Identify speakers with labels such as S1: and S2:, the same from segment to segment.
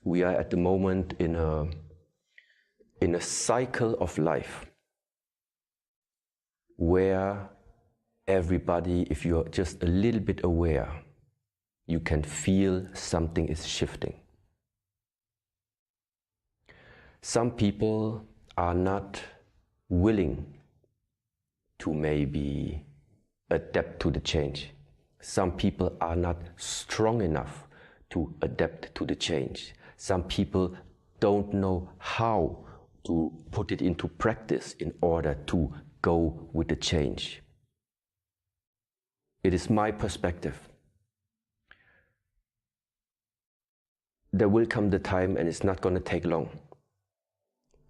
S1: we are at the moment in a cycle of life where everybody, if you're just a little bit aware, you can feel something is shifting. Some people are not willing to maybe adapt to the change. Some people are not strong enough to adapt to the change. Some people don't know how to put it into practice in order to go with the change. It is my perspective. There will come the time, and it's not going to take long,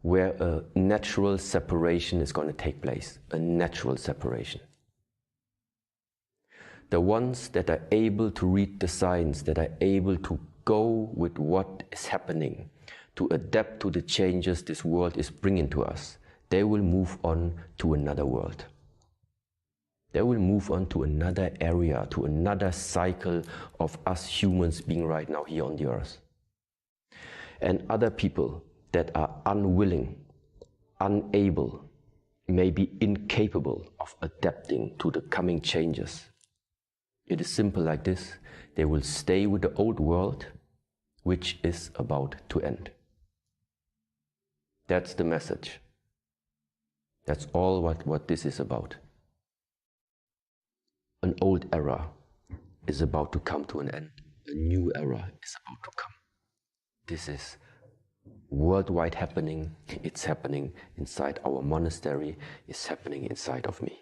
S1: where a natural separation is going to take place, a natural separation. The ones that are able to read the signs, that are able to go with what is happening, to adapt to the changes this world is bringing to us, they will move on to another world. They will move on to another area, to another cycle of us humans being right now here on the earth. And other people that are unwilling, unable, maybe incapable of adapting to the coming changes. It is simple like this. They will stay with the old world, which is about to end. That's the message. That's all what this is about. An old era is about to come to an end. A new era is about to come. This is worldwide happening. It's happening inside our monastery. It's happening inside of me.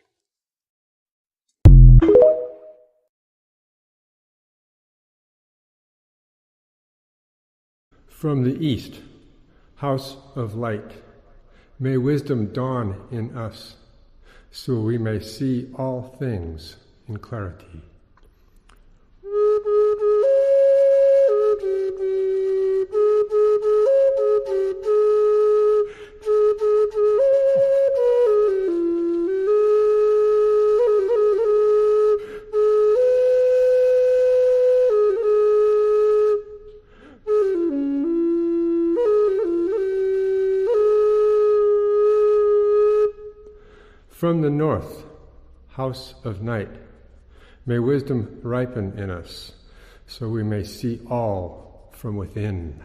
S2: From the east, house of light, may wisdom dawn in us, so we may see all things in clarity. From the north, house of night, may wisdom ripen in us, so we may see all from within.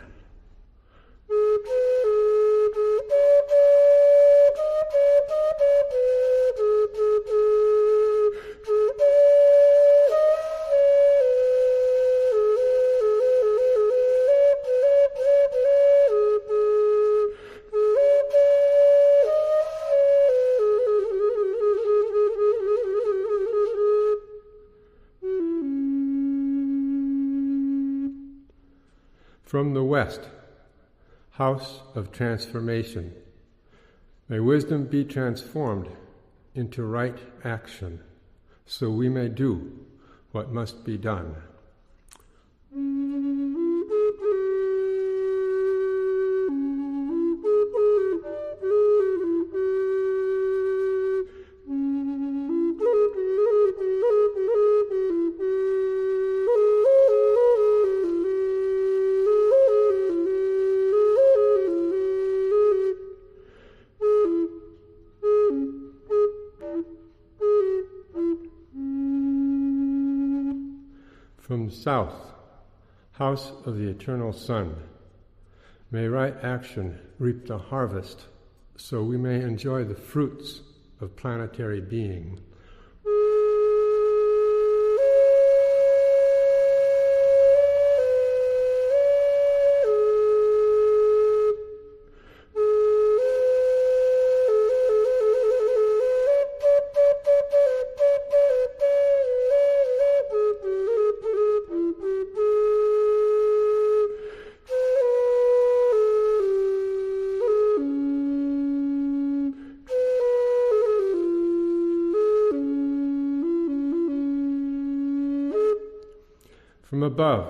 S2: From the west, house of transformation, may wisdom be transformed into right action, so we may do what must be done. From the south, house of the eternal sun, may right action reap the harvest, so we may enjoy the fruits of planetary being. From above,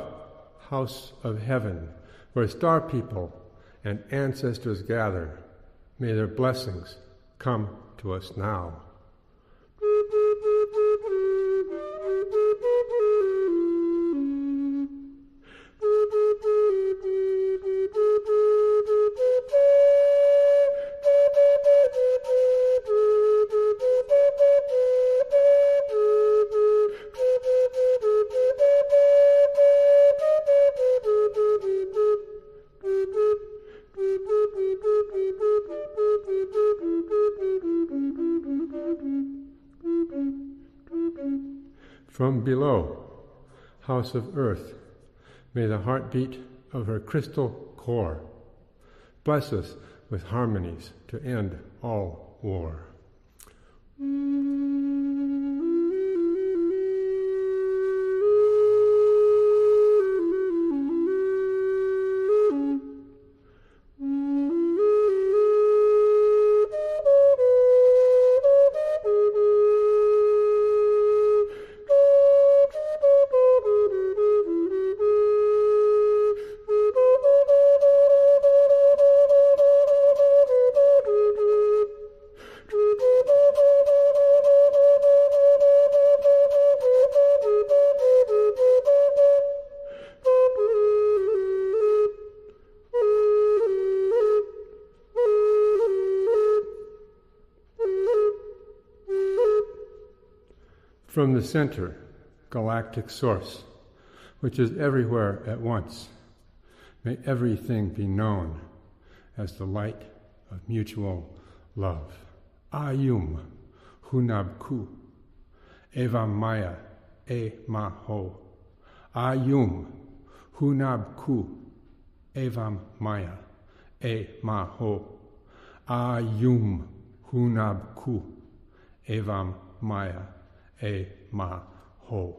S2: house of heaven, where star people and ancestors gather, may their blessings come to us now. From below, house of earth, may the heartbeat of her crystal core bless us with harmonies to end all war. From the center, galactic source, which is everywhere at once, may everything be known as the light of mutual love. Ayum hunabku evam maya e maho. Ayum hunabku evam maya e maho. Ayum hunabku evam maya e maho.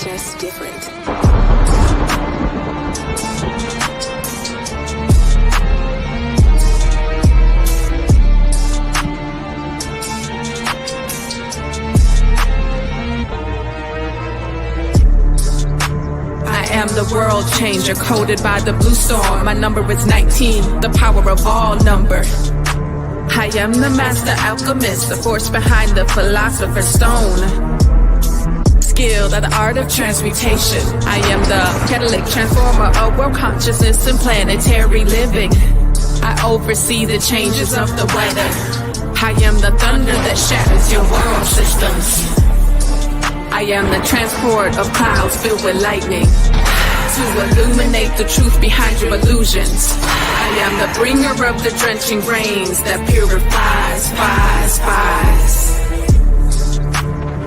S3: Just different. I am the world changer, coded by the blue storm. My number is 19, the power of all number. I am the master alchemist, the force behind the philosopher's stone. Skilled at the art of transmutation. I am the catalytic transformer of world consciousness and planetary living. I oversee the changes of the weather. I am the thunder that shatters your world systems. I am the transport of clouds filled with lightning to illuminate the truth behind your illusions. I am the bringer of the drenching rains that purifies, fires.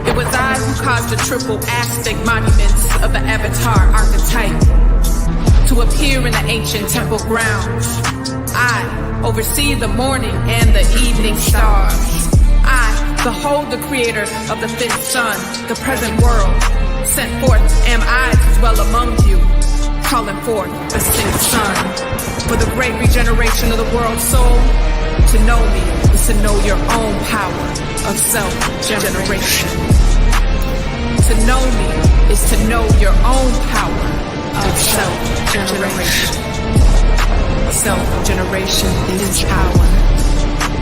S3: It was I who caused the triple Aztec monuments of the Avatar archetype to appear in the ancient temple grounds. I oversee the morning and the evening stars. I behold the creator of the fifth sun, the present world. Sent forth am I to dwell among you, calling forth the sixth sun. For the great regeneration of the world's soul, to know me is to know your own power of self-generation. To know me is to know your own power of self-generation. Self-generation is power.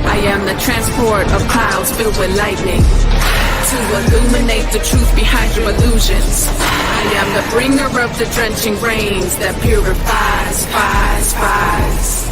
S3: I am the transport of clouds filled with lightning to illuminate the truth behind your illusions. I am the bringer of the drenching rains that purifies, fires.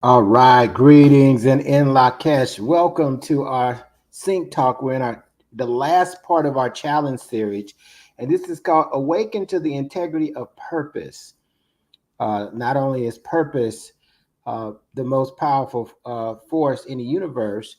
S4: All right, greetings and in Lakesh. Welcome to our Sync Talk. We're in the last part of our challenge series, and this is called Awaken to the Integrity of Purpose. Not only is purpose the most powerful force in the universe,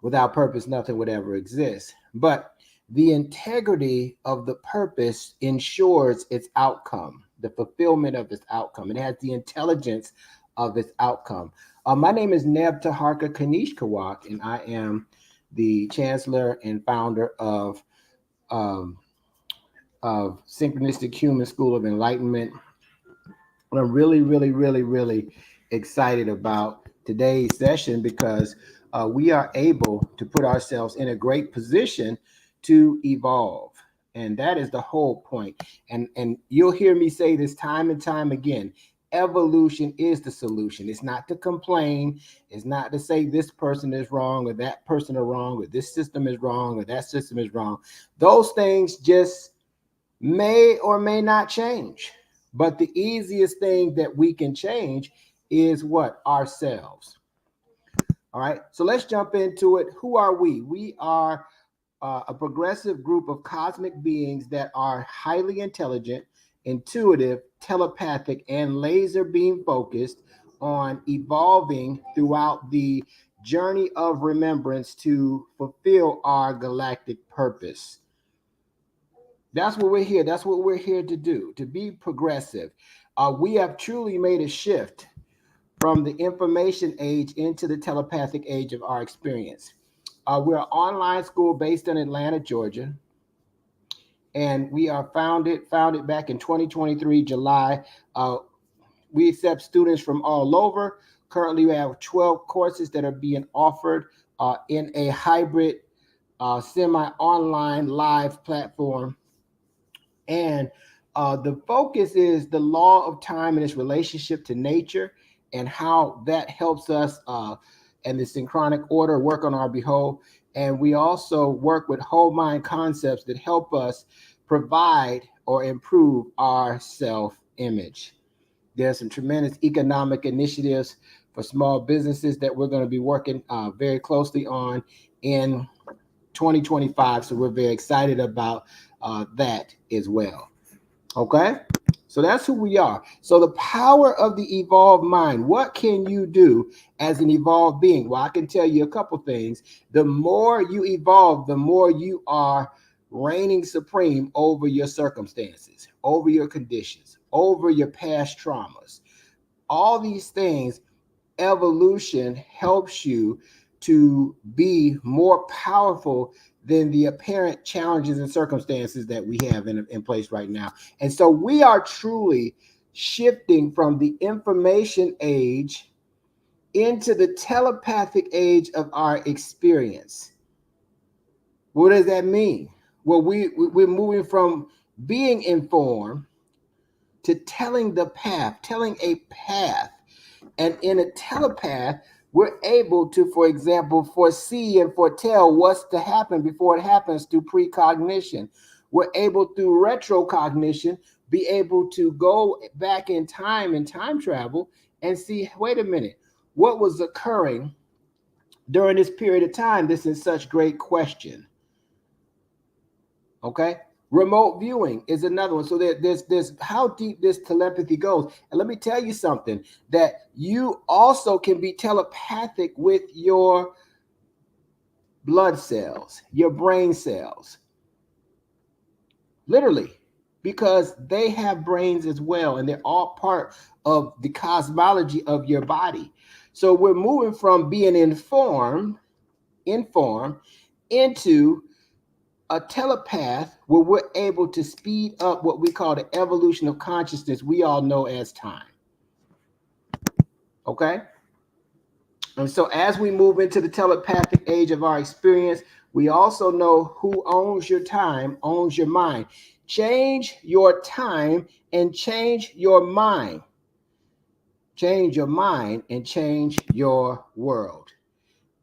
S4: without purpose, nothing would ever exist. But The integrity of the purpose ensures its outcome, the fulfillment of its outcome. It has the intelligence of its outcome. My name is Neb Teharka Kanishkawak, and I am the chancellor and founder of Synchronistic Human School of Enlightenment. And I'm really excited about today's session because we are able to put ourselves in a great position to evolve. And that is the whole point. And you'll hear me say this time and time again. Evolution is the solution. It's not to complain. It's not to say this person is wrong or that person is wrong or this system is wrong or that system is wrong. Those things just may or may not change. But the easiest thing that we can change is what? Ourselves. All right. So let's jump into it. Who are we? We are a progressive group of cosmic beings that are highly intelligent, intuitive, telepathic, and laser beam focused on evolving throughout the journey of remembrance to fulfill our galactic purpose. That's what we're here. That's what we're here to do, to be progressive. We have truly made a shift from the information age into the telepathic age of our experience. We're an online school based in Atlanta, Georgia. And we are founded back in 2023, July. We accept students from all over. Currently, we have 12 courses that are being offered in a hybrid, semi-online live platform. And the focus is the law of time and its relationship to nature and how that helps us and the synchronic order work on our behalf. And we also work with whole mind concepts that help us provide or improve our self-image. There's some tremendous economic initiatives for small businesses that we're going to be working very closely on in 2025. So we're very excited about that as well. Okay, so that's who we are. So the power of the evolved mind. What can you do as an evolved being? Well, I can tell you a couple things. The more you evolve, the more you are reigning supreme over your circumstances, over your conditions, over your past traumas. All these things, evolution helps you to be more powerful than the apparent challenges and circumstances that we have in place right now. And so we are truly shifting from the information age into the telepathic age of our experience. What does that mean? Well, we're moving from being informed to telling a path. And in a telepath, we're able to, for example, foresee and foretell what's to happen before it happens through precognition. We're able through retrocognition, be able to go back in time and time travel and see, wait a minute, what was occurring during this period of time? This is such great question. Okay. Remote viewing is another one. So there's how deep this telepathy goes. And let me tell you something, that you also can be telepathic with your blood cells, your brain cells. Literally, because they have brains as well, and they're all part of the cosmology of your body. So we're moving from being informed into a telepath where we're able to speed up what we call the evolution of consciousness we all know as time. Okay? And so as we move into the telepathic age of our experience, we also know who owns your time, owns your mind. Change your time and change your mind. Change your mind and change your world.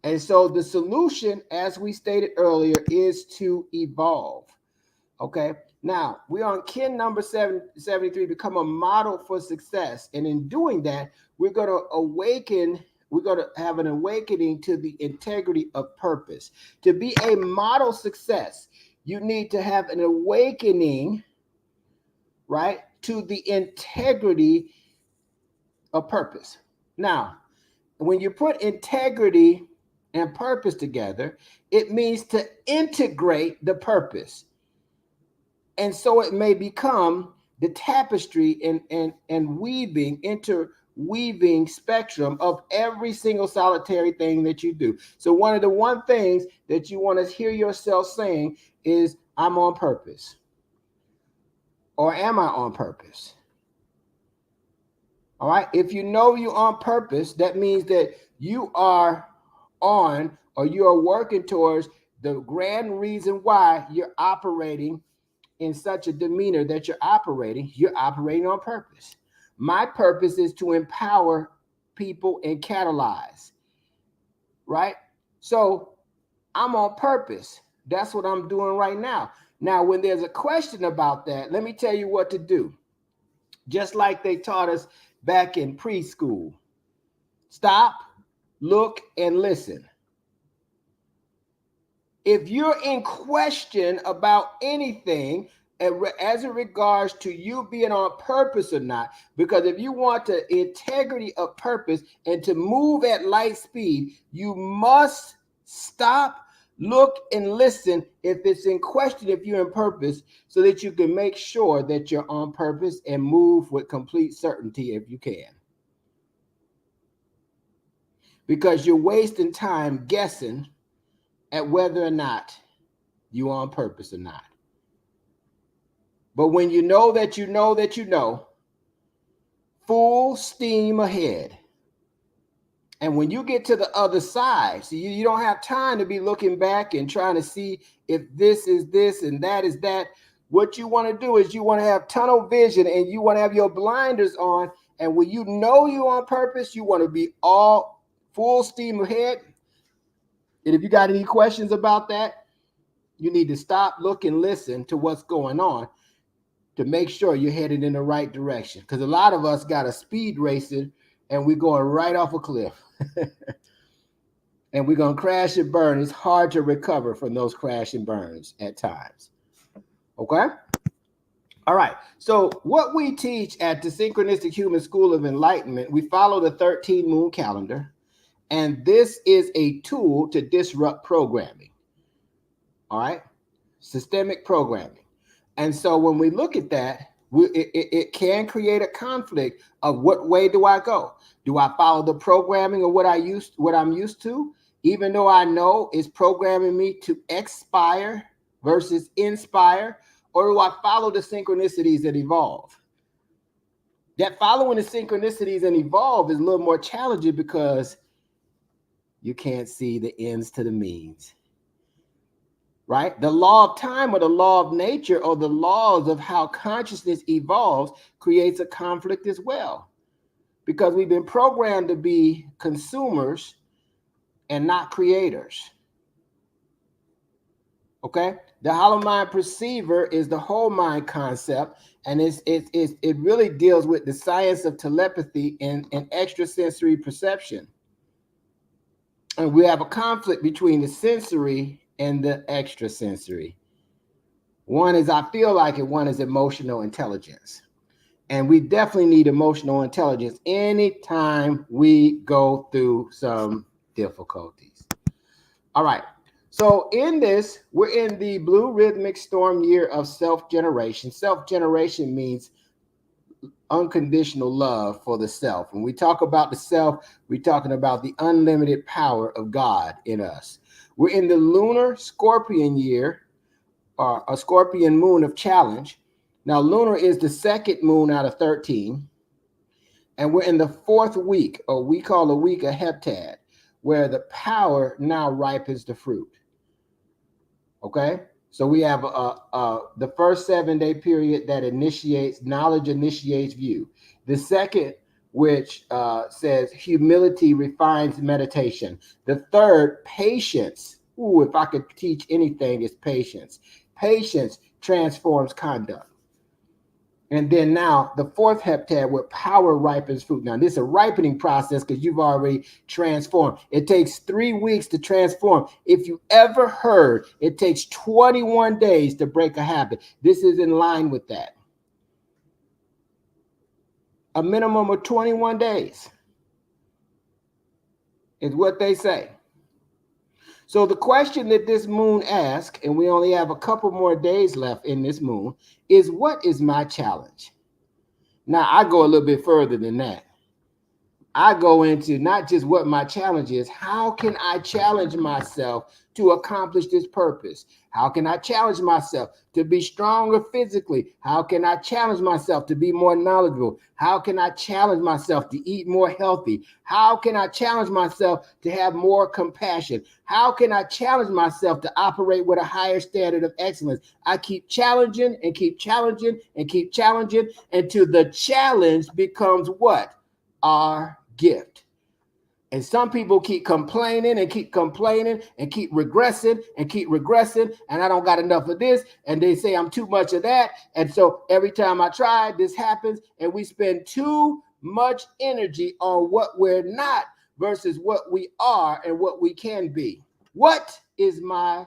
S4: And so the solution, as we stated earlier, is to evolve. Okay. Now we're on kin number 773, become a model for success. And in doing that, we're going to awaken. We're going to have an awakening to the integrity of purpose. To be a model success, you need to have an awakening, right, to the integrity of purpose. Now, when you put integrity and purpose together, it means to integrate the purpose. And so it may become the tapestry and weaving, interweaving spectrum of every single solitary thing that you do. So one of the one things that you want to hear yourself saying is, I'm on purpose. Or am I on purpose? All right. If you know you're on purpose, that means that you are on, or you are working towards the grand reason why you're operating in such a demeanor that you're operating on purpose. My purpose is to empower people and catalyze, right? So I'm on purpose. That's what I'm doing right now. Now, when there's a question about that, let me tell you what to do. Just like they taught us back in preschool. Stop, look, and listen. If you're in question about anything as it regards to you being on purpose or not, because if you want the integrity of purpose and to move at light speed, you must stop, look, and listen if it's in question, if you're in purpose, so that you can make sure that you're on purpose and move with complete certainty if you can. Because you're wasting time guessing at whether or not you're on purpose or not. But when you know that you know that you know, full steam ahead. And when you get to the other side, so you don't have time to be looking back and trying to see if this is this and that is that. What you want to do is you want to have tunnel vision and you want to have your blinders on. And when you know you're on purpose, you want to be all full steam ahead. And if you got any questions about that, you need to stop, look, and listen to what's going on to make sure you're headed in the right direction. Because a lot of us got a speed racing and we're going right off a cliff. And we're going to crash and burn. It's hard to recover from those crash and burns at times. Okay? All right. So what we teach at the Synchronistic Human School of Enlightenment, we follow the 13 moon calendar. And this is a tool to disrupt programming. All right? Systemic programming. And so when we look at that, it can create a conflict of what way do I go? Do I follow the programming of what I'm used to, even though I know it's programming me to expire versus inspire? Or do I follow the synchronicities that evolve? That following the synchronicities and evolve is a little more challenging because you can't see the ends to the means. Right? The law of time or the law of nature or the laws of how consciousness evolves creates a conflict as well. Because we've been programmed to be consumers and not creators. Okay? The hollow mind perceiver is the whole mind concept, and it really deals with the science of telepathy and extrasensory perception. And we have a conflict between the sensory and the extrasensory. One is I feel like it, one is emotional intelligence. And we definitely need emotional intelligence anytime we go through some difficulties. All right. So in this, we're in the blue rhythmic storm year of self-generation. Self-generation means unconditional love for the self. When we talk about the self, we're talking about the unlimited power of God in us. We're in the lunar Scorpion year, or a Scorpion moon of challenge. Now, lunar is the second moon out of 13. And we're in the fourth week, or we call a week a heptad, where the power now ripens the fruit. Okay? So we have the first 7-day period that initiates, knowledge initiates view. The second, which says humility refines meditation. The third, patience. Ooh, if I could teach anything, it's patience. Patience transforms conduct. And then now the fourth heptad where power ripens fruit. Now this is a ripening process because you've already transformed. It takes 3 weeks to transform. If you ever heard it takes 21 days to break a habit, this is in line with that. A minimum of 21 days is what they say. So the question that this moon asks, and we only have a couple more days left in this moon, is what is my challenge? Now, I go a little bit further than that. I go into not just what my challenge is, how can I challenge myself to accomplish this purpose? How can I challenge myself to be stronger physically? How can I challenge myself to be more knowledgeable? How can I challenge myself to eat more healthy? How can I challenge myself to have more compassion? How can I challenge myself to operate with a higher standard of excellence? I keep challenging and keep challenging and keep challenging until the challenge becomes what? Our gift. And some people keep complaining and keep complaining and keep regressing and keep regressing, and I don't got enough of this, and they say I'm too much of that, and so every time I try, this happens, and we spend too much energy on what we're not versus what we are and what we can be. What is my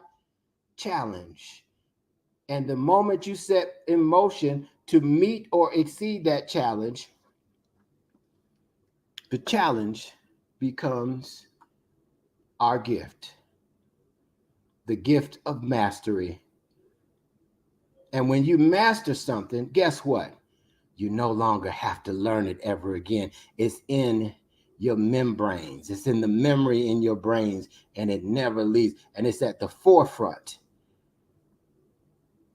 S4: challenge? And the moment you set in motion to meet or exceed that challenge, the challenge becomes our gift, the gift of mastery. And when you master something, guess what? You no longer have to learn it ever again. It's in your membranes. It's in the memory in your brains, and it never leaves. And it's at the forefront,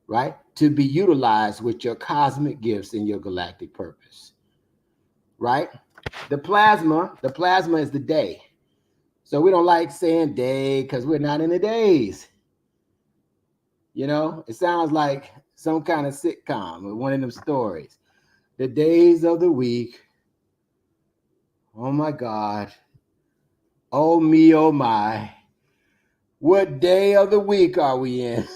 S4: right? To be utilized with your cosmic gifts and your galactic purpose, right? The plasma is the day. So we don't like saying day because we're not in the days. You know, it sounds like some kind of sitcom or one of them stories. The days of the week. Oh my God. Oh me, oh my. What day of the week are we in?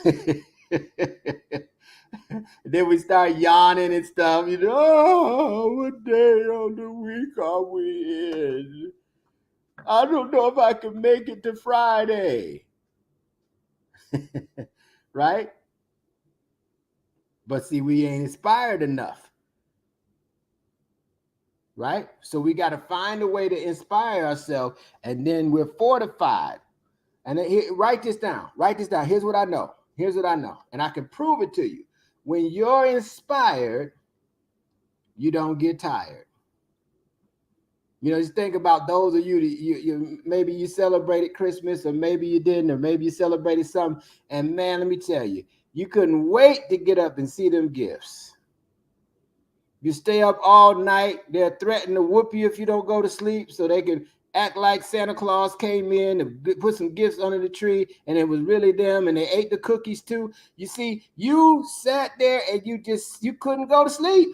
S4: Then we start yawning and stuff. You know, oh, what day of the week are we in? I don't know if I can make it to Friday. Right? But see, we ain't inspired enough. Right? So we got to find a way to inspire ourselves, and then we're fortified. And then write this down. Write this down. Here's what I know. Here's what I know. And I can prove it to you. When you're inspired, you don't get tired. You know, just think about those of you maybe you celebrated Christmas, or maybe you didn't, or maybe you celebrated something. And man, let me tell you, you couldn't wait to get up and see them gifts. You stay up all night. They're threatening to whoop you if you don't go to sleep, so they can act like Santa Claus came in and put some gifts under the tree, and it was really them, and they ate the cookies too. You see, you sat there and you couldn't go to sleep.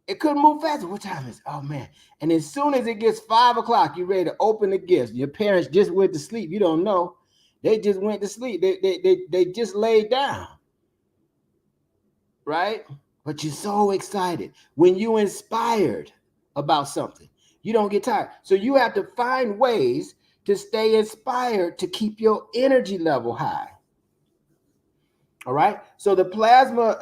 S4: It couldn't move faster. What time is it? Oh man. And as soon as it gets 5 o'clock, you're ready to open the gifts. Your parents just went to sleep. You don't know. They just went to sleep. They just laid down. Right? But you're so excited. When you're inspired about something, you don't get tired. So you have to find ways to stay inspired to keep your energy level high. All right. So the plasma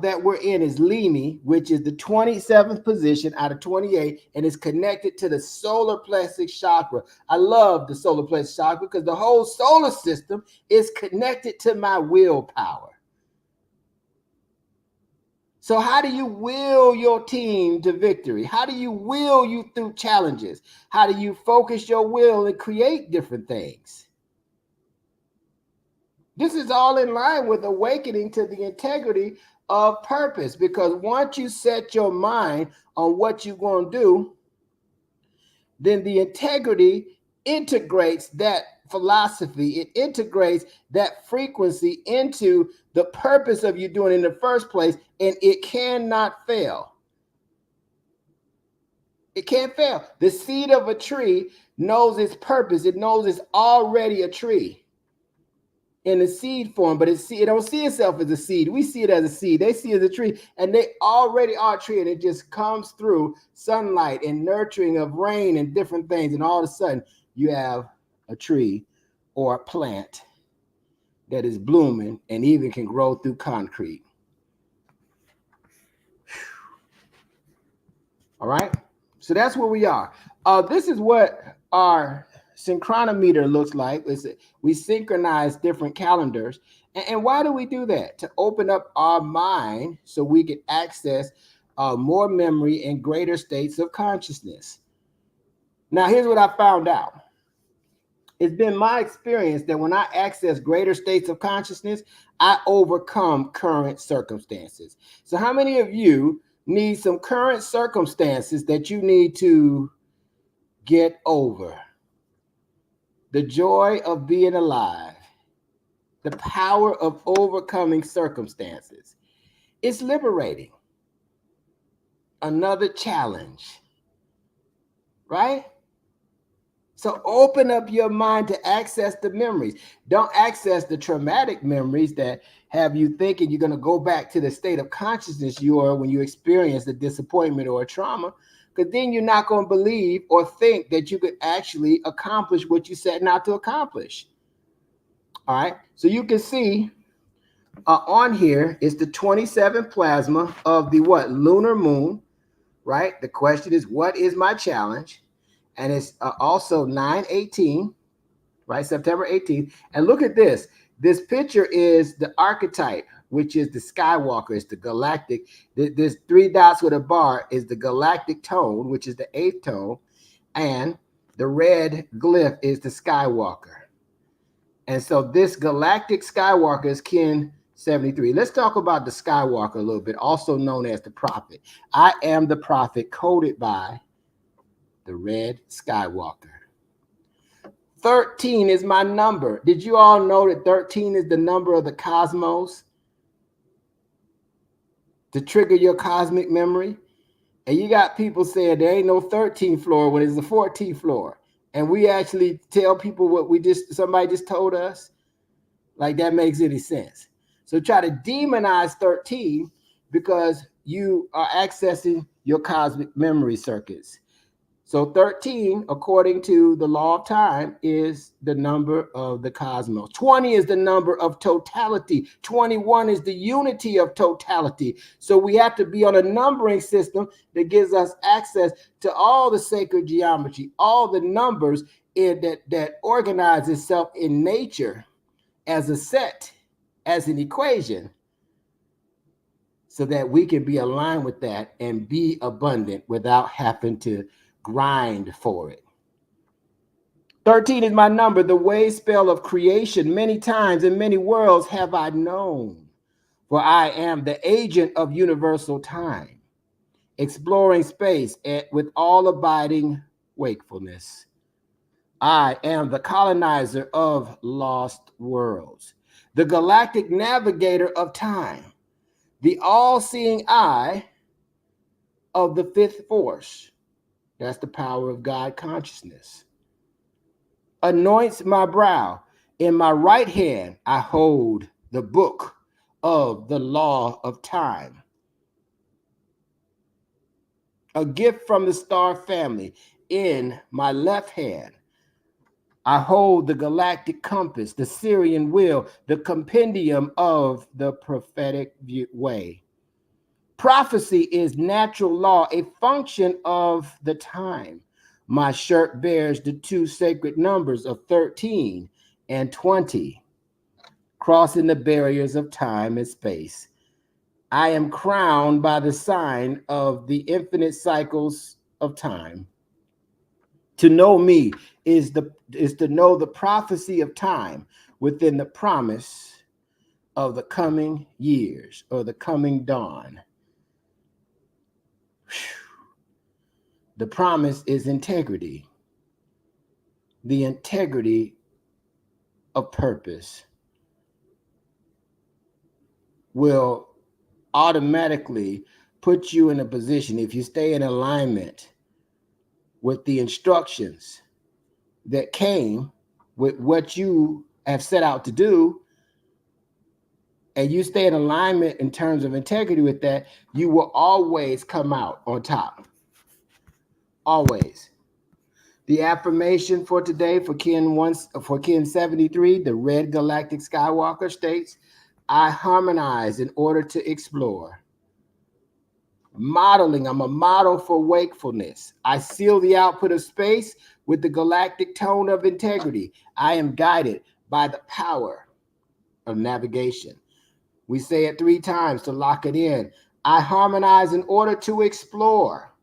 S4: that we're in is Limi, which is the 27th position out of 28, and it's connected to the solar plexus chakra. I love the solar plexus chakra because the whole solar system is connected to my willpower. So how do you will your team to victory? How do you will you through challenges? How do you focus your will and create different things? This is all in line with awakening to the integrity of purpose, because once you set your mind on what you're going to do, then the integrity integrates that philosophy. It integrates that frequency into the purpose of you doing it in the first place, and it cannot fail. It can't fail. The seed of a tree knows its purpose. It knows it's already a tree in the seed form, but it don't see itself as a seed. We see it as a seed. They see it as a tree, and they already are a tree, and it just comes through sunlight and nurturing of rain and different things, and all of a sudden you have a tree or a plant that is blooming and even can grow through concrete. All right, so that's where we are. This is what our synchronometer looks like is that we synchronize different calendars. And why do we do that? To open up our mind so we can access more memory and greater states of consciousness. Now, here's what I found out. It's been my experience that when I access greater states of consciousness, I overcome current circumstances. So how many of you need some current circumstances that you need to get over? The joy of being alive, the power of overcoming circumstances. It's liberating. Another challenge, right? So open up your mind to access the memories. Don't access the traumatic memories that have you thinking you're going to go back to the state of consciousness you are when you experience a disappointment or a trauma, because then you're not going to believe or think that you could actually accomplish what you set out to accomplish. All right. So you can see on here is the 27 plasma of the what? Lunar moon, right? The question is, what is my challenge? And it's also 9/18, right? September 18th. And look at this. This picture is the archetype, which is the Skywalker. It's the galactic. This 3 dots with a bar is the galactic tone, which is the 8th tone. And the red glyph is the Skywalker. And so this galactic Skywalker is Kin 73. Let's talk about the Skywalker a little bit, also known as the prophet. I am the prophet, coded by the red Skywalker. 13 is my number. Did you all know that 13 is the number of the cosmos to trigger your cosmic memory? And you got people saying there ain't no 13th floor when it's the 14th floor. And we actually tell people what somebody just told us. Like that makes any sense. So try to demonize 13 because you are accessing your cosmic memory circuits. So 13, according to the law of time, is the number of the cosmos. 20 is the number of totality. 21 is the unity of totality. So we have to be on a numbering system that gives us access to all the sacred geometry, all the numbers that organize itself in nature as a set, as an equation, so that we can be aligned with that and be abundant without having to grind for it. 13 is my number, the wave spell of creation. Many times in many worlds have I known, for I am the agent of universal time, exploring space with all abiding wakefulness. I am the colonizer of lost worlds, the galactic navigator of time, the all-seeing eye of the fifth force. That's the power of God consciousness. Anoints my brow. In my right hand, I hold the book of the law of time. A gift from the star family. In my left hand, I hold the galactic compass, the Syrian wheel, the compendium of the prophetic way. Prophecy is natural law, a function of the time. My shirt bears the 2 sacred numbers of 13 and 20, crossing the barriers of time and space. I am crowned by the sign of the infinite cycles of time. To know me is to know the prophecy of time within the promise of the coming years or the coming dawn. The promise is integrity, the integrity of purpose will automatically put you in a position, if you stay in alignment with the instructions that came with what you have set out to do, and you stay in alignment in terms of integrity with that, you will always come out on top. Always. The affirmation for today for Kin 73, the red galactic Skywalker, states, I harmonize in order to explore. Modeling, I'm a model for wakefulness. I seal the output of space with the galactic tone of integrity. I am guided by the power of navigation. We say it 3 times to lock it in. I harmonize in order to explore,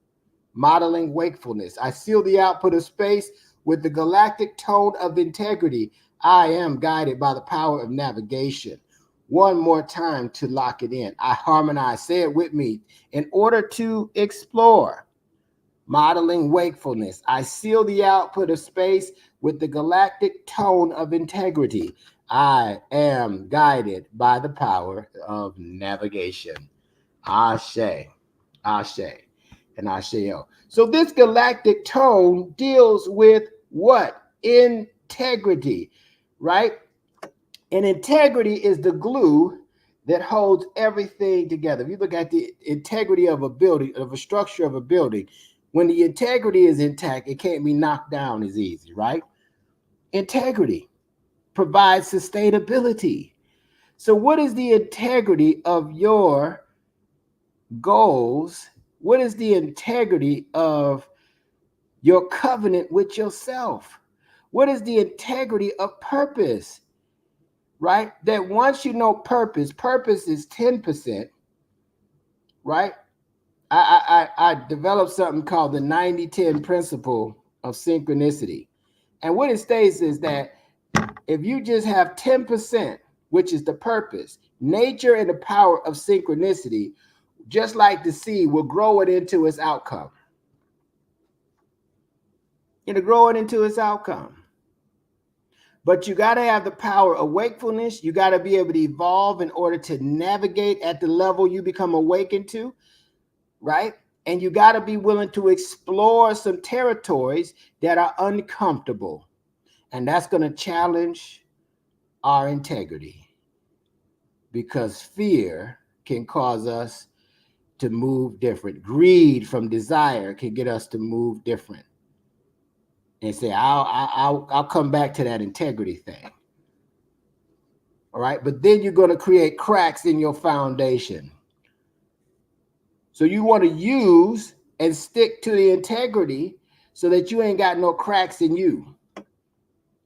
S4: modeling wakefulness. I seal the output of space with the galactic tone of integrity. I am guided by the power of navigation. One more time to lock it in. I harmonize, say it with me, in order to explore, modeling wakefulness. I seal the output of space with the galactic tone of integrity. I am guided by the power of navigation. Ashe, Ashe, and Asheo. So this galactic tone deals with what? Integrity, right? And integrity is the glue that holds everything together. If you look at the integrity of a building, of a structure of a building, when the integrity is intact, it can't be knocked down as easy, right? Integrity provides sustainability. So what is the integrity of your goals? What is the integrity of your covenant with yourself? What is the integrity of purpose? Right? That once you know purpose is 10%, right? I developed something called the 90-10 principle of synchronicity. And what it states is that if you just have 10%, which is the purpose, nature and the power of synchronicity, just like the seed, will grow it into its outcome. It'll grow it into its outcome. But you got to have the power of wakefulness. You got to be able to evolve in order to navigate at the level you become awakened to, right? And you got to be willing to explore some territories that are uncomfortable. And that's going to challenge our integrity, because fear can cause us to move different. Greed from desire can get us to move different. And say, I'll come back to that integrity thing. All right. But then you're going to create cracks in your foundation. So you want to use and stick to the integrity so that you ain't got no cracks in you.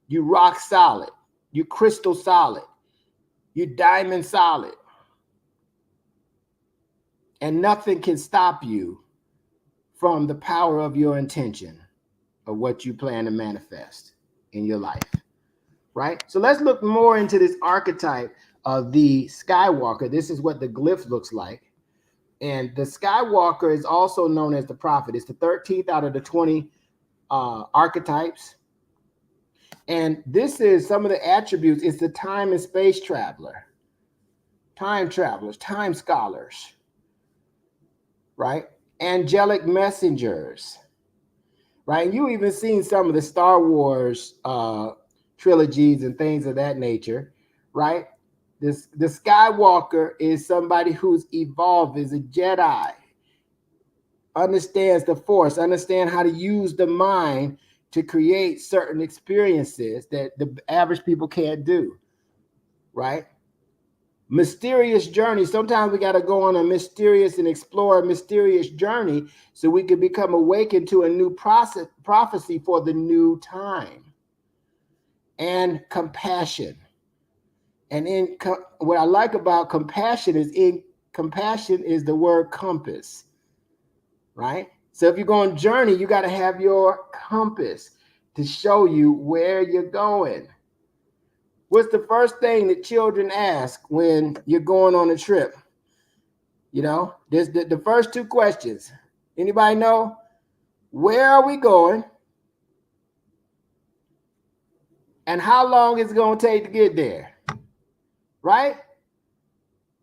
S4: You rock solid. You crystal solid. You diamond solid. And nothing can stop you from the power of your intention of what you plan to manifest in your life, right? So let's look more into this archetype of the Skywalker. This is what the glyph looks like. And the Skywalker is also known as the prophet. It's the 13th out of the 20 archetypes. And this is some of the attributes. It's the time and space traveler, time travelers, time scholars, right? Angelic messengers, right? And you even seen some of the Star Wars trilogies and things of that nature, right? The Skywalker is somebody who's evolved, is a Jedi, understands the Force, understands how to use the mind to create certain experiences that the average people can't do, right? Mysterious journey. Sometimes we got to go on a mysterious and explore a mysterious journey so we can become awakened to a new prophecy for the new time. And compassion. And what I like about compassion is compassion is the word compass, right? So if you're going journey, you got to have your compass to show you where you're going. What's the first thing that children ask when you're going on a trip? You know, there's the first 2 questions. Anybody know? Where are we going? And how long is it going to take to get there? Right?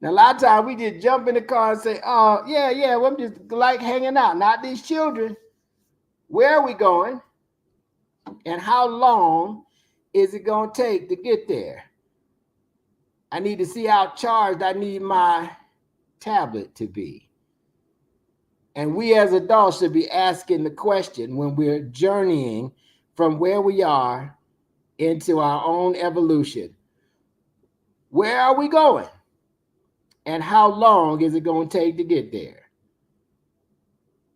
S4: Now, a lot of times we just jump in the car and say, oh, yeah, well, I'm just like hanging out. Not these children. Where are we going? And how long is it going to take to get there? I need to see how charged I need my tablet to be. And we as adults should be asking the question when we're journeying from where we are into our own evolution. Where are we going? And how long is it going to take to get there?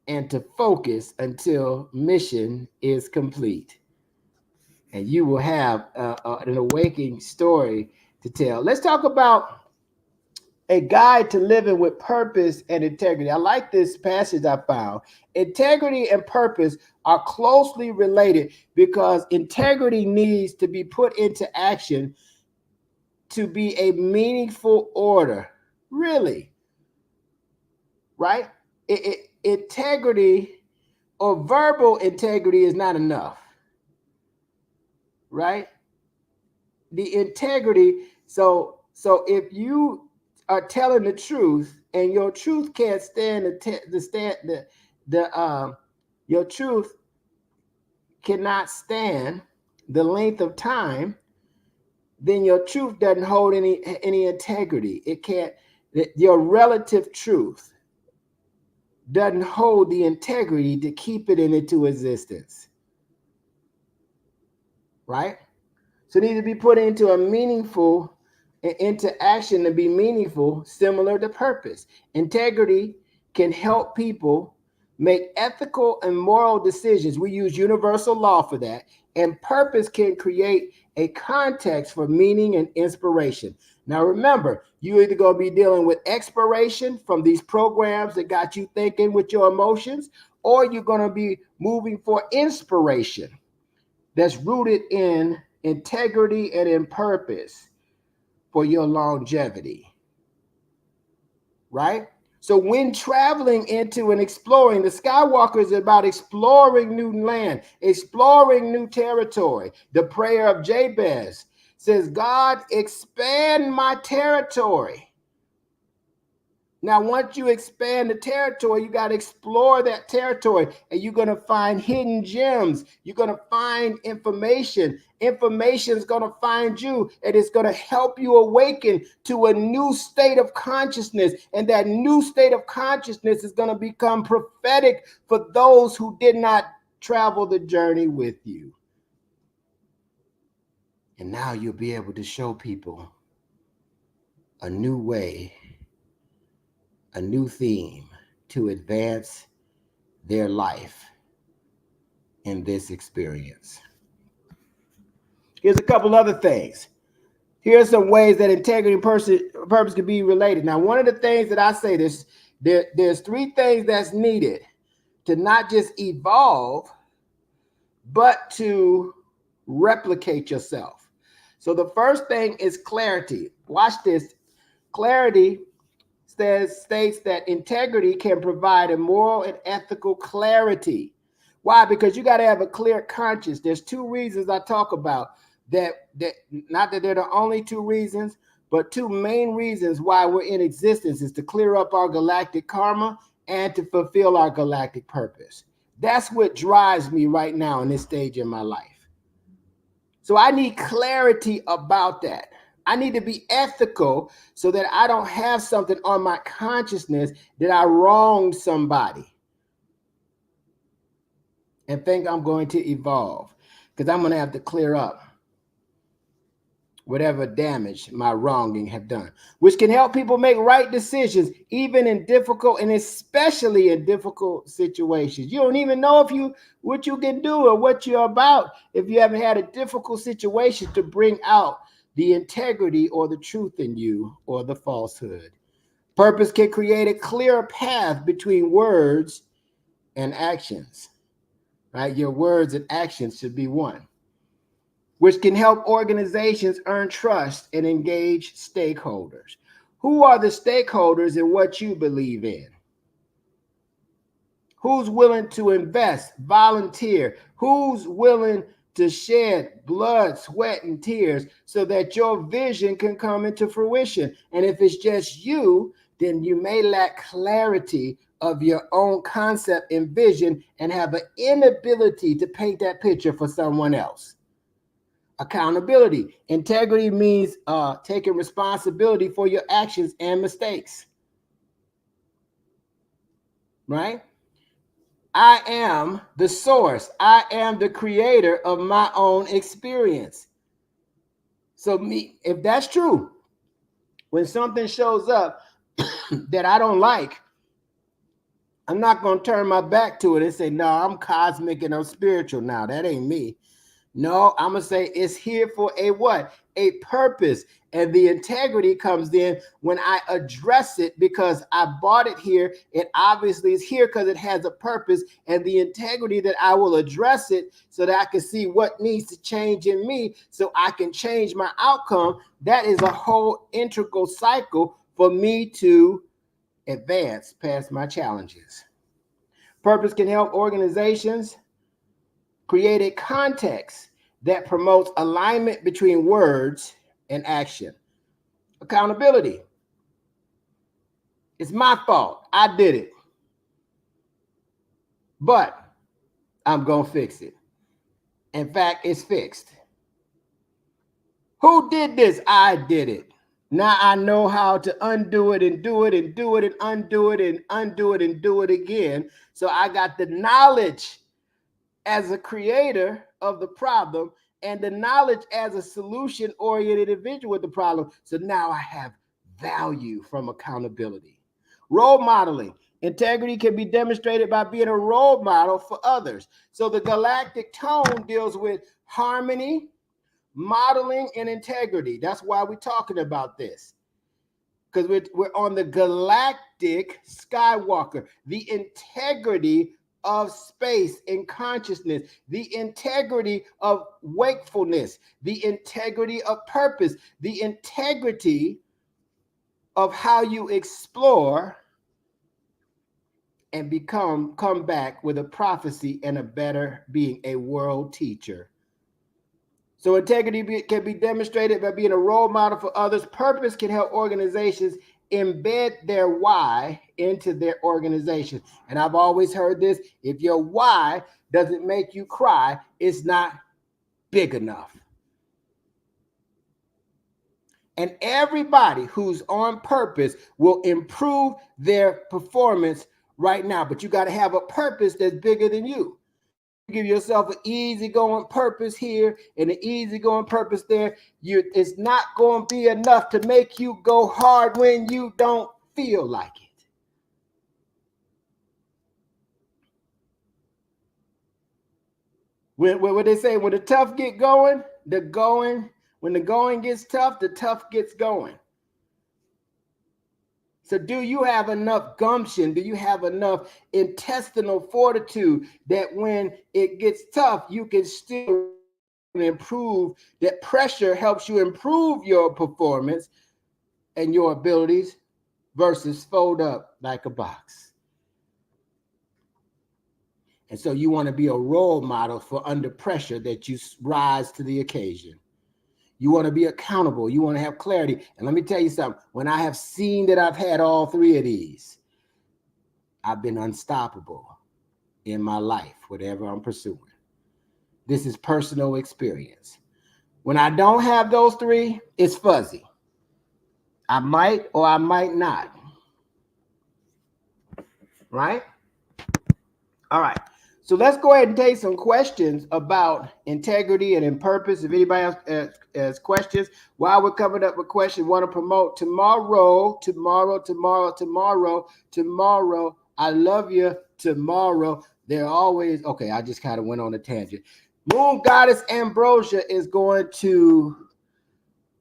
S4: and to focus until mission is complete. And you will have an awakening story to tell. Let's talk about a guide to living with purpose and integrity. I like this passage I found. Integrity and purpose are closely related because integrity needs to be put into action to be a meaningful order. Really, right? Integrity or verbal integrity is not enough, right? The integrity. So if you are telling the truth and your truth can't stand your truth cannot stand the length of time, then your truth doesn't hold any integrity. It can't. Your relative truth doesn't hold the integrity to keep it into existence, right? So it needs to be put into action to be meaningful, similar to purpose. Integrity can help people make ethical and moral decisions. We use universal law for that. And purpose can create a context for meaning and inspiration. Now, remember, you're either going to be dealing with expiration from these programs that got you thinking with your emotions, or you're going to be moving for inspiration that's rooted in integrity and in purpose for your longevity, right? So when traveling into and exploring, the Skywalker is about exploring new land, exploring new territory. The prayer of Jabez says, God, expand my territory. Now, once you expand the territory, you got to explore that territory, and you're going to find hidden gems. You're going to find information. Information is going to find you, and it's going to help you awaken to a new state of consciousness. And that new state of consciousness is going to become prophetic for those who did not travel the journey with you. And now you'll be able to show people a new way, a new theme to advance their life in this experience. Here's a couple other things. Here's some ways that integrity and purpose can be related. Now, one of the things that I say there's three things that's needed to not just evolve, but to replicate yourself. So the first thing is clarity. Watch this. Clarity states that integrity can provide a moral and ethical clarity. Why? Because you got to have a clear conscience. There's two reasons I talk about that not that they're the only two reasons, but two main reasons why we're in existence is to clear up our galactic karma and to fulfill our galactic purpose. That's what drives me right now in this stage in my life. So I need clarity about that. I need to be ethical so that I don't have something on my consciousness that I wronged somebody and think I'm going to evolve, because I'm going to have to clear up whatever damage my wronging have done, which can help people make right decisions, even in difficult and especially in difficult situations. You don't even know what you can do or what you're about if you haven't had a difficult situation to bring out the integrity or the truth in you or the falsehood. Purpose can create a clear path between words and actions, right? Your words and actions should be one, which can help organizations earn trust and engage stakeholders. Who are the stakeholders in what you believe in? Who's willing to invest, volunteer? Who's willing to shed blood, sweat, and tears so that your vision can come into fruition? And if it's just you, then you may lack clarity of your own concept and vision and have an inability to paint that picture for someone else. Accountability. Integrity means taking responsibility for your actions and mistakes, right? I am the source. I am the creator of my own experience. So if that's true, when something shows up that I don't like, I'm not going to turn my back to it and say, no, I'm cosmic and I'm spiritual now. That ain't me. No, I'm going to say it's here for a what? A purpose. And the integrity comes in when I address it, because I bought it here. It obviously is here because it has a purpose, and the integrity that I will address it so that I can see what needs to change in me so I can change my outcome. That is a whole integral cycle for me to advance past my challenges. Purpose can help organizations create a context that promotes alignment between words and action. Accountability. It's my fault. I did it. But I'm going to fix it. In fact, it's fixed. Who did this? I did it. Now I know how to undo it and do it and do it and undo it and undo it and do it again. So I got the knowledge as a creator of the problem and the knowledge as a solution-oriented individual with the problem. So now I have value from accountability. Role modeling. Integrity can be demonstrated by being a role model for others. So the galactic tone deals with harmony, modeling, and integrity. That's why we're talking about this, because we're on the galactic Skywalker, the integrity of space and consciousness, the integrity of wakefulness, the integrity of purpose, the integrity of how you explore and come back with a prophecy and a better being, a world teacher. So integrity can be demonstrated by being a role model for others. Purpose can help organizations embed their why into their organization. And I've always heard this: if your why doesn't make you cry, it's not big enough. And everybody who's on purpose will improve their performance right now. But you got to have a purpose that's bigger than you. Give yourself an easygoing purpose here and an easygoing purpose there. It's not going to be enough to make you go hard when you don't feel like it. What they say, when the tough get going, when the going gets tough, the tough gets going. So do you have enough gumption? Do you have enough intestinal fortitude that when it gets tough, you can still improve? That pressure helps you improve your performance and your abilities versus fold up like a box. And so you want to be a role model for under pressure, that you rise to the occasion. You want to be accountable. You want to have clarity. And let me tell you something. When I have seen that I've had all three of these, I've been unstoppable in my life, whatever I'm pursuing. This is personal experience. When I don't have those three, it's fuzzy. I might or I might not. Right? All right. So let's go ahead and take some questions about integrity and in purpose. If anybody else has questions, while we're coming up with questions, want to promote tomorrow. I love you tomorrow. They're always, okay, I just kind of went on a tangent. Moon Goddess Ambrosia is going to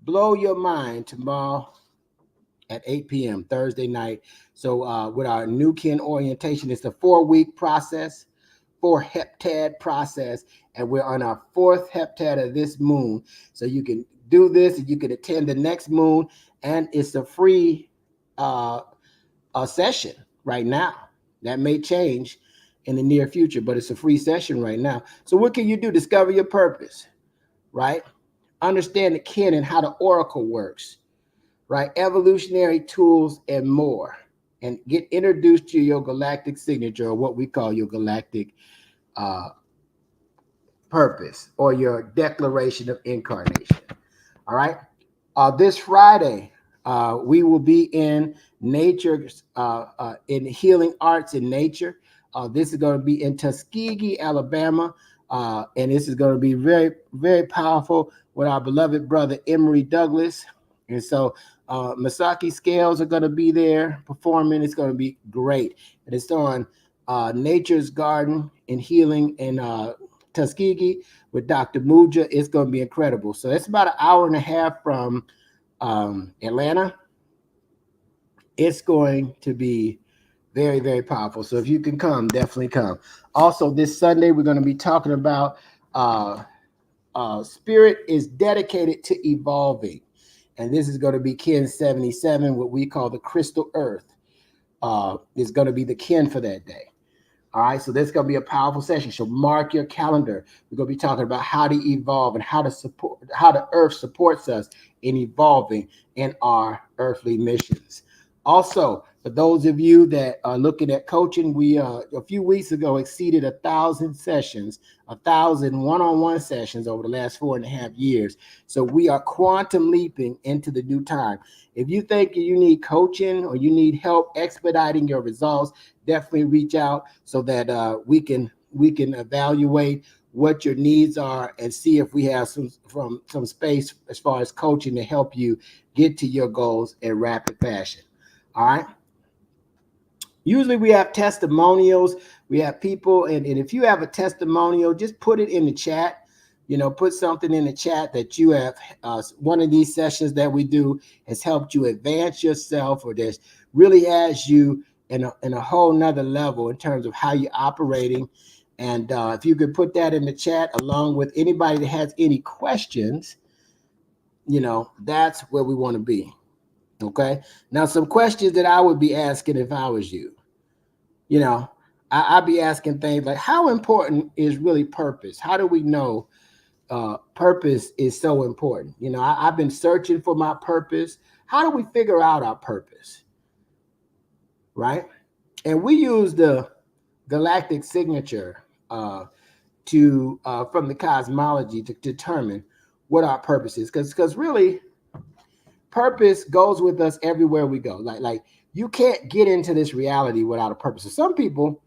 S4: blow your mind tomorrow at 8 p.m. Thursday night. So with our new kin orientation, it's a 4-week process. 4 heptad process, and we're on our 4th heptad of this moon. So you can do this, and you can attend the next moon, and it's a free session right now. That may change in the near future, but it's a free session right now. So what can you do? Discover your purpose, right? Understand the kin and how the oracle works, right? Evolutionary tools and more. And get introduced to your galactic signature, or what we call your galactic purpose, or your declaration of incarnation. All right. This Friday, we will be in nature, in healing arts in nature. This is going to be in Tuskegee, Alabama. And this is going to be very, very powerful with our beloved brother, Emory Douglas. And so Masaki Scales are going to be there performing. It's going to be great. And it's on Nature's Garden and Healing in Tuskegee with Dr. Muja. It's going to be incredible. So it's about an hour and a half from Atlanta. It's going to be very, very powerful. So if you can come, definitely come. Also, this Sunday, we're going to be talking about spirit is dedicated to evolving. And this is going to be Kin 77, what we call the crystal earth is going to be the kin for that day. All right, so this is going to be a powerful session. So mark your calendar. We're going to be talking about how to evolve and how the earth supports us in evolving in our earthly missions. Also, for those of you that are looking at coaching, we a few weeks ago exceeded 1,000 sessions, 1,000 one-on-one sessions over the last 4.5 years. So we are quantum leaping into the new time. If you think you need coaching or you need help expediting your results, definitely reach out so that we can evaluate what your needs are and see if we have some space as far as coaching to help you get to your goals in rapid fashion. All right. Usually we have testimonials. We have people, and if you have a testimonial, just put it in the chat. You know, put something in the chat that you have. One of these sessions that we do has helped you advance yourself, or this really has you in a whole nother level in terms of how you're operating. And if you could put that in the chat along with anybody that has any questions, you know, that's where we want to be. Okay. Now, some questions that I would be asking if I was you. You know, I'd be asking things like, how important is really purpose? How do we know purpose is so important? You know, I've been searching for my purpose. How do we figure out our purpose? Right. And we use the galactic signature from the cosmology to determine what our purpose is. Because really, purpose goes with us everywhere we go. Like you can't get into this reality without a purpose. So some people,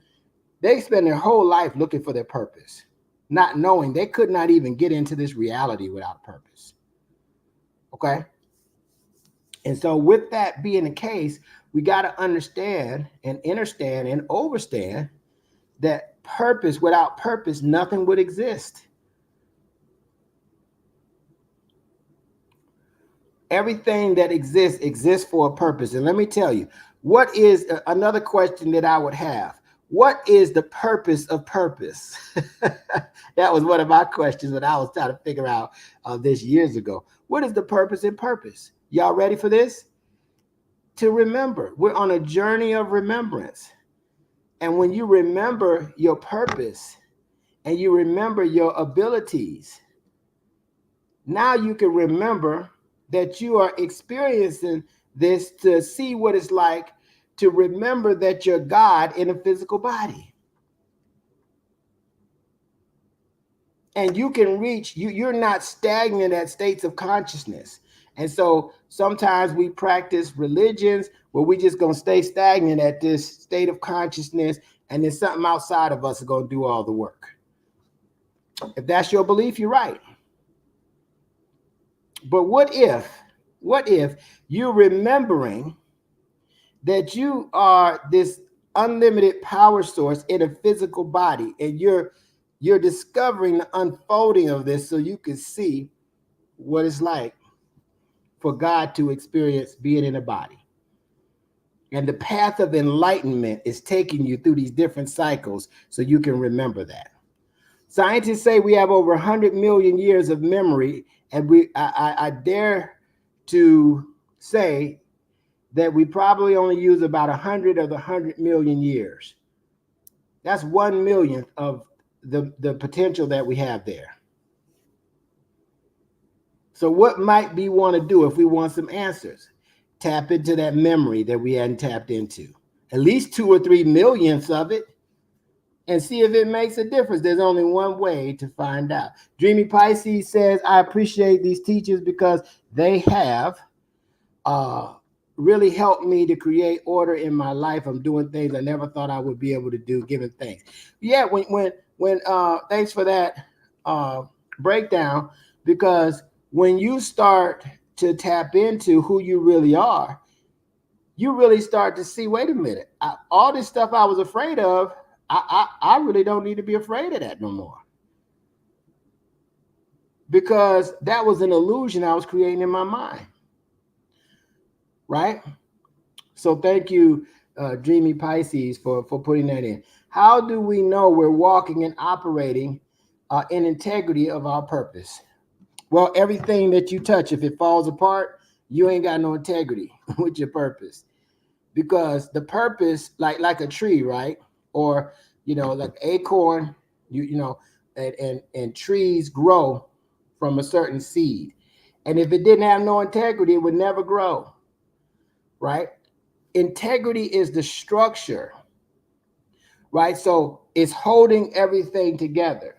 S4: they spend their whole life looking for their purpose, not knowing they could not even get into this reality without a purpose. Okay. And so with that being the case, we got to understand and understand and overstand that purpose, without purpose, nothing would exist. Everything that exists for a purpose. And let me tell you, what is another question that I would have? What is the purpose of purpose? That was one of my questions that I was trying to figure out this years ago. What is the purpose in purpose? Y'all ready for this? To remember. We're on a journey of remembrance. And when you remember your purpose and you remember your abilities, now you can remember that you are experiencing this to see what it's like to remember that you're God in a physical body. And you can reach, you're not stagnant at states of consciousness. And so sometimes we practice religions where we just going to stay stagnant at this state of consciousness, and then something outside of us is going to do all the work. If that's your belief, you're right. But what if you're remembering that you are this unlimited power source in a physical body, and you're discovering the unfolding of this so you can see what it's like for God to experience being in a body. And the path of enlightenment is taking you through these different cycles so you can remember that. Scientists say we have over 100 million years of memory, and I dare to say that we probably only use about 100 of the 100 million years. That's 1/1,000,000th of the potential that we have there. So what might we want to do if we want some answers? Tap into that memory that we hadn't tapped into, at least 2 or 3 millionths of it, and see if it makes a difference. There's only one way to find out. Dreamy Pisces says, I appreciate these teachers because they have really helped me to create order in my life. I'm doing things I never thought I would be able to do, given things. Yeah, when thanks for that breakdown, because when you start to tap into who you really are, you really start to see, wait a minute, all this stuff I was afraid of, I really don't need to be afraid of that no more. Because that was an illusion I was creating in my mind. Right? So thank you, Dreamy Pisces, for putting that in. How do we know we're walking and operating in integrity of our purpose? Well, everything that you touch, if it falls apart, you ain't got no integrity with your purpose. Because the purpose, like a tree, right? Or, like acorn, and trees grow from a certain seed. And if it didn't have no integrity, it would never grow, right? Integrity is the structure, right? So it's holding everything together.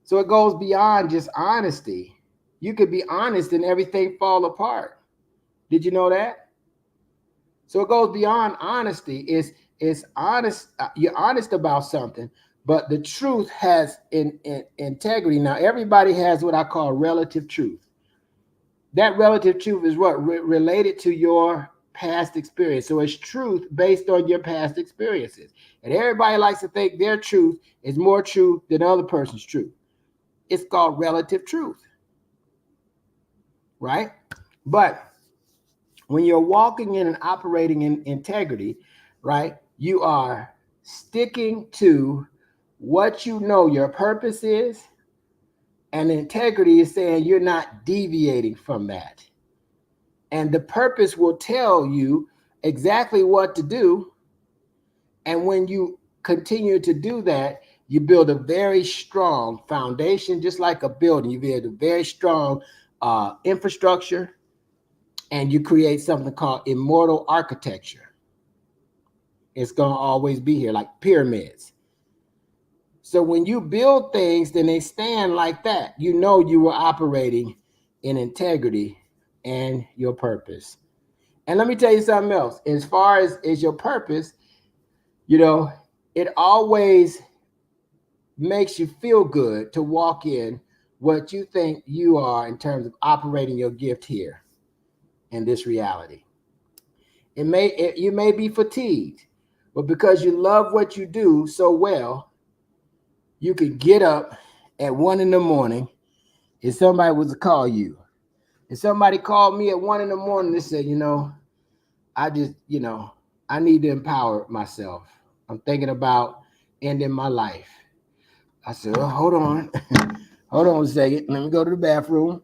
S4: So it goes beyond just honesty. You could be honest and everything fall apart. Did you know that? So it goes beyond honesty. It's honest. You're honest about something, but the truth has integrity. Now, everybody has what I call relative truth. That relative truth is what? Related to your past experience. So it's truth based on your past experiences. And everybody likes to think their truth is more true than other person's truth. It's called relative truth, right? But when you're walking in and operating in integrity, right, you are sticking to what you know your purpose is, and integrity is saying you're not deviating from that. And the purpose will tell you exactly what to do. And when you continue to do that, you build a very strong foundation, just like a building. You build a very strong infrastructure, and you create something called immortal architecture. It's going to always be here, like pyramids. So when you build things, then they stand like that. You know you were operating in integrity and your purpose. And let me tell you something else. As far as your purpose, it always makes you feel good to walk in what you think you are in terms of operating your gift here in this reality. You may be fatigued, but because you love what you do so well, you could get up at 1 a.m. if somebody was to call you. If somebody called me at 1 a.m. and said, I just, I need to empower myself. I'm thinking about ending my life. I said, oh, hold on. Hold on a second. Let me go to the bathroom.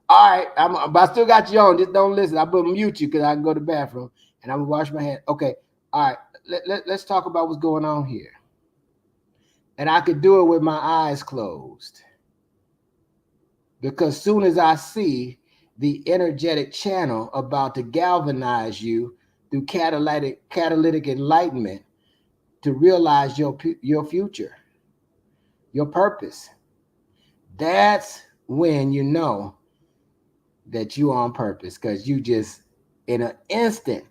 S4: All right. But I still got you on. Just don't listen. I'm going to mute you because I can go to the bathroom and I'm going to wash my hands. Okay. All right. Let's talk about what's going on here. And I could do it with my eyes closed. Because soon as I see the energetic channel about to galvanize you through catalytic enlightenment to realize your future, your purpose, that's when you know that you're on purpose, because you just in an instant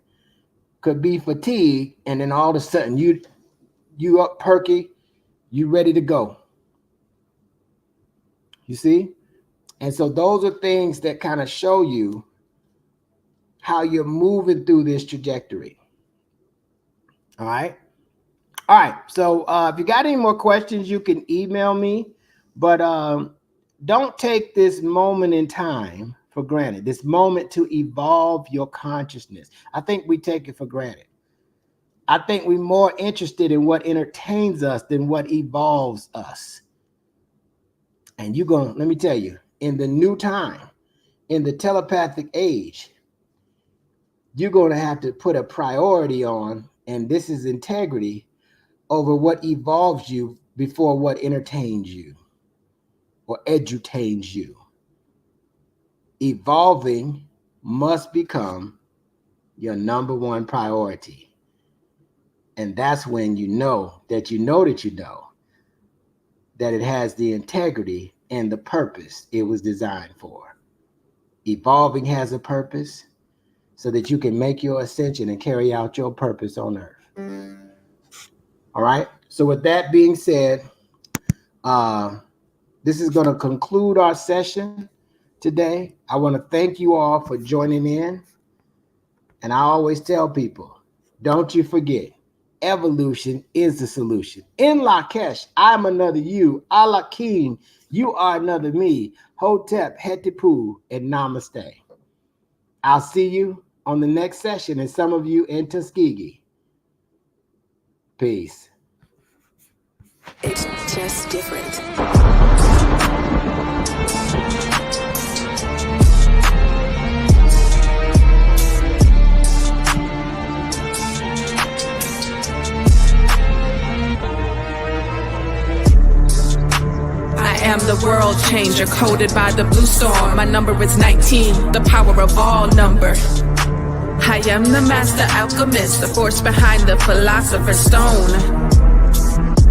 S4: could be fatigued, and then all of a sudden you up perky, you ready to go. You see? And so those are things that kind of show you how you're moving through this trajectory. All right. All right. So if you got any more questions, you can email me, but don't take this moment in time for granted, this moment to evolve your consciousness. I think we take it for granted. I think we're more interested in what entertains us than what evolves us. And let me tell you, in the new time, in the telepathic age, you're going to have to put a priority on, and this is integrity, over what evolves you before what entertains you or edutains you. Evolving must become your number one priority. And that's when you know that it has the integrity and the purpose it was designed for. Evolving has a purpose so that you can make your ascension and carry out your purpose on earth. All right. So with that being said, this is going to conclude our session today. I want to thank you all for joining in. And I always tell people, don't you forget, evolution is the solution. In Lakesh, I'm another you. Alakim, you are another me. Hotep, Hetipu, and Namaste. I'll see you on the next session, and some of you in Tuskegee. Peace.
S5: It's just different.
S3: I am the world changer, coded by the blue storm. My number is 19, the power of all number. I am the master alchemist, the force behind the philosopher's stone.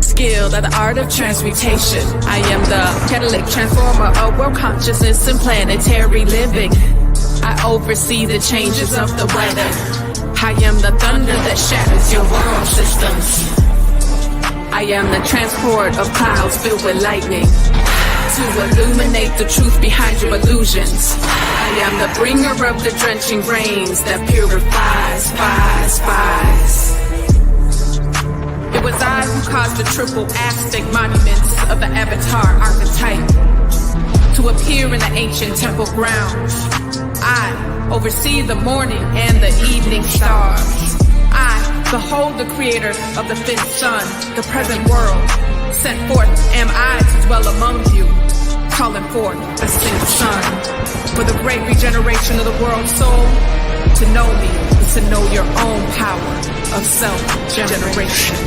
S3: Skilled at the art of transmutation. I am the catalytic transformer of world consciousness and planetary living. I oversee the changes of the weather. I am the thunder that shatters your world systems. I am the transport of clouds filled with lightning to illuminate the truth behind your illusions. I am the bringer of the drenching rains that purifies, spies. It was I who caused the triple Aztec monuments of the Avatar archetype to appear in the ancient temple grounds. I oversee the morning and the evening stars. I behold the creator of the fifth sun, the present world. Sent forth am I to dwell among you, calling forth the sixth sun. For the great regeneration of the world's soul, to know me is to know your own power of self-generation.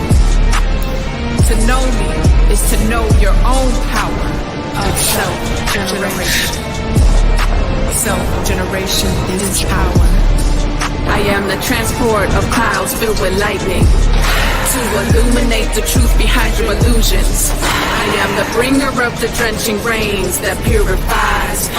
S3: To know me is to know your own power of self-generation. Self-generation is power. I am the transport of clouds filled with lightning to illuminate the truth behind your illusions. I am the bringer of the drenching rains that purifies,